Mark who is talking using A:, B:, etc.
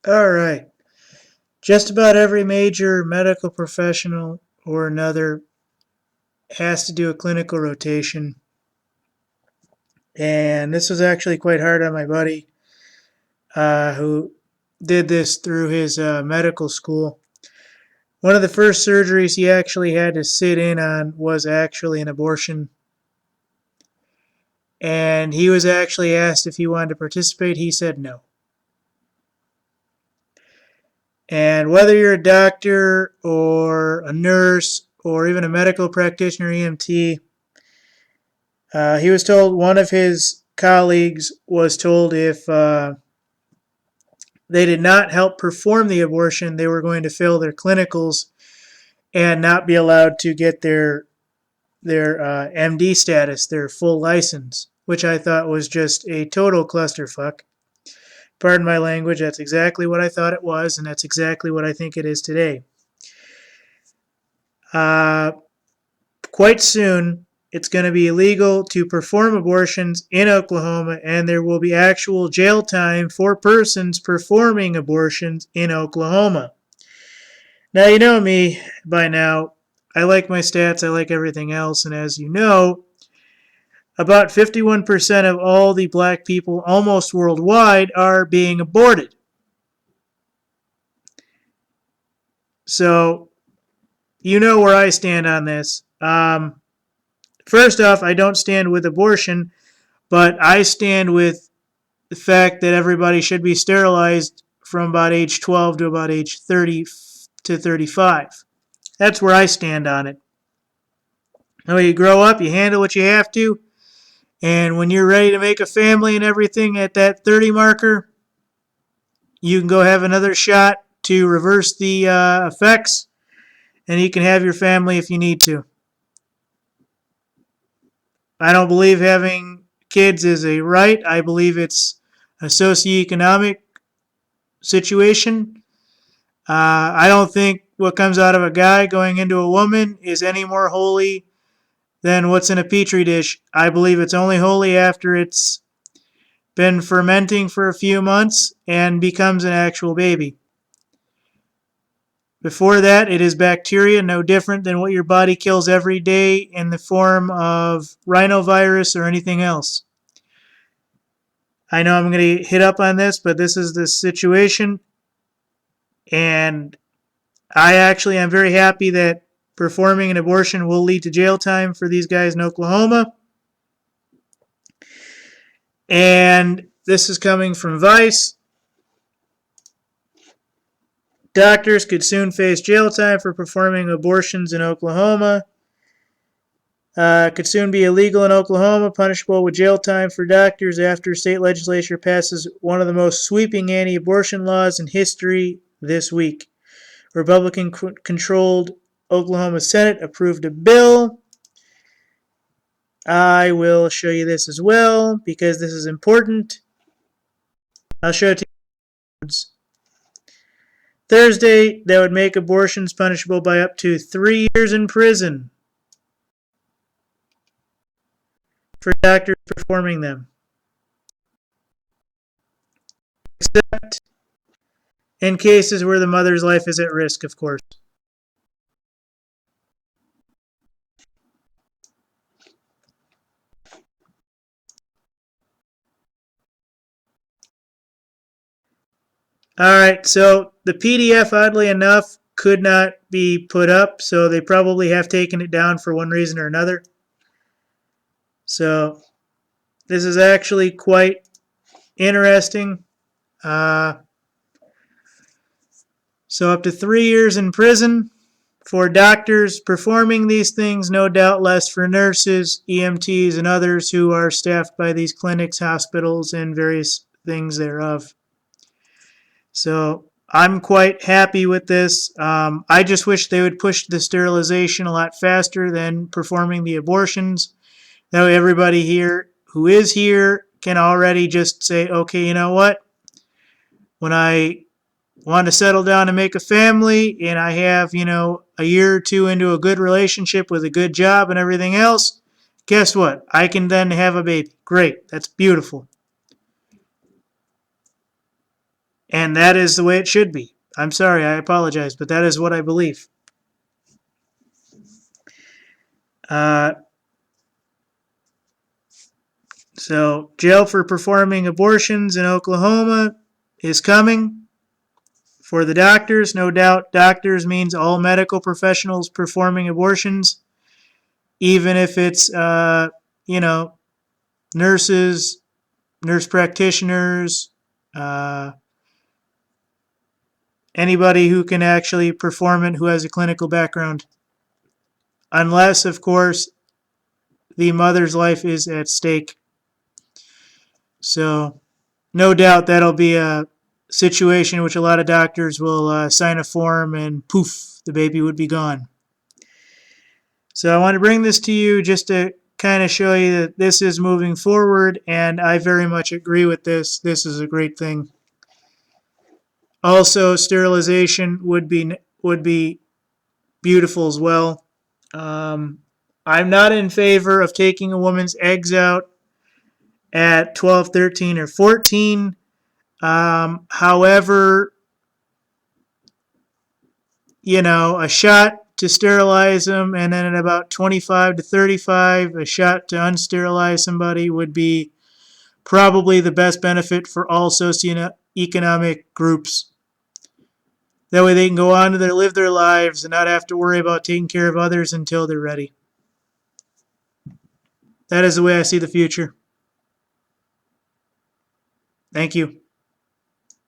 A: All right. Just about every major medical professional or another has to do a clinical rotation. And this was actually quite hard on my buddy who did this through his medical school. One of the first surgeries he actually had to sit in on was actually an abortion. And he was actually asked if he wanted to participate. He said no. And whether you're a doctor or a nurse or even a medical practitioner, EMT, he was told, one of his colleagues was told if they did not help perform the abortion, they were going to fail their clinicals and not be allowed to get their MD status, their full license, which I thought was just a total clusterfuck. Pardon my language, that's exactly what I thought it was, and that's exactly what I think it is today. Uh, Quite soon, it's going to be illegal to perform abortions in Oklahoma, and there will be actual jail time for persons performing abortions in Oklahoma. Now, you know me by now. I like my stats, I like everything else, and as you know, about 51% of all the black people almost worldwide are being aborted. So, you know where I stand on this. First off, I don't stand with abortion, but I stand with the fact that everybody should be sterilized from about age 12 to about age 30 to 35. That's where I stand on it. Now, you grow up, you handle what you have to, and when you're ready to make a family and everything at that 30 marker, you can go have another shot to reverse the effects, and you can have your family if you need to. I don't believe having kids is a right. I believe it's a socioeconomic situation. I don't think what comes out of a guy going into a woman is any more holy than what's in a petri dish. I believe it's only holy after it's been fermenting for a few months and becomes an actual baby. Before that, it is bacteria, no different than what your body kills every day in the form of rhinovirus or anything else. I know I'm going to hit up on this, but this is the situation, and I actually am very happy that performing an abortion will lead to jail time for these guys in Oklahoma. And this is coming from Vice. Doctors could soon face jail time for performing abortions in Oklahoma. Could soon be illegal in Oklahoma, punishable with jail time for doctors after state legislature passes one of the most sweeping anti-abortion laws in history this week. Republican-controlled Oklahoma Senate approved a bill. I will show you this as well because this is important. I'll show it to you. Thursday, that would make abortions punishable by up to 3 years in prison for doctors performing them, except in cases where the mother's life is at risk, of course. All right, so the PDF, oddly enough, could not be put up, so they probably have taken it down for one reason or another. So this is actually quite interesting. So up to 3 years in prison for doctors performing these things, no doubt less for nurses, EMTs, and others who are staffed by these clinics, hospitals, and various things thereof. So I'm quite happy with this. I just wish they would push the sterilization a lot faster than performing the abortions. That way everybody here who is here can already just say, okay, you know what? When I want to settle down and make a family and I have, a year or two into a good relationship with a good job and everything else, guess what? I can then have a baby. Great. That's beautiful. And that is the way it should be. I'm sorry, I apologize, but that is what I believe. So, jail for performing abortions in Oklahoma is coming for the doctors. No doubt, doctors means all medical professionals performing abortions, even if it's, nurses, nurse practitioners, uh, anybody who can actually perform it who has a clinical background. Unless, of course, the mother's life is at stake. So, no doubt that'll be a situation in which a lot of doctors will sign a form and poof, the baby would be gone. So, I want to bring this to you just to kind of show you that this is moving forward, and I very much agree with this. This is a great thing. Also, sterilization would be beautiful as well. I'm not in favor of taking a woman's eggs out at 12, 13, or 14. However, a shot to sterilize them, and then at about 25 to 35, a shot to unsterilize somebody would be probably the best benefit for all socioeconomic groups. That way they can go on to live their lives and not have to worry about taking care of others until they're ready. That is the way I see the future. Thank you.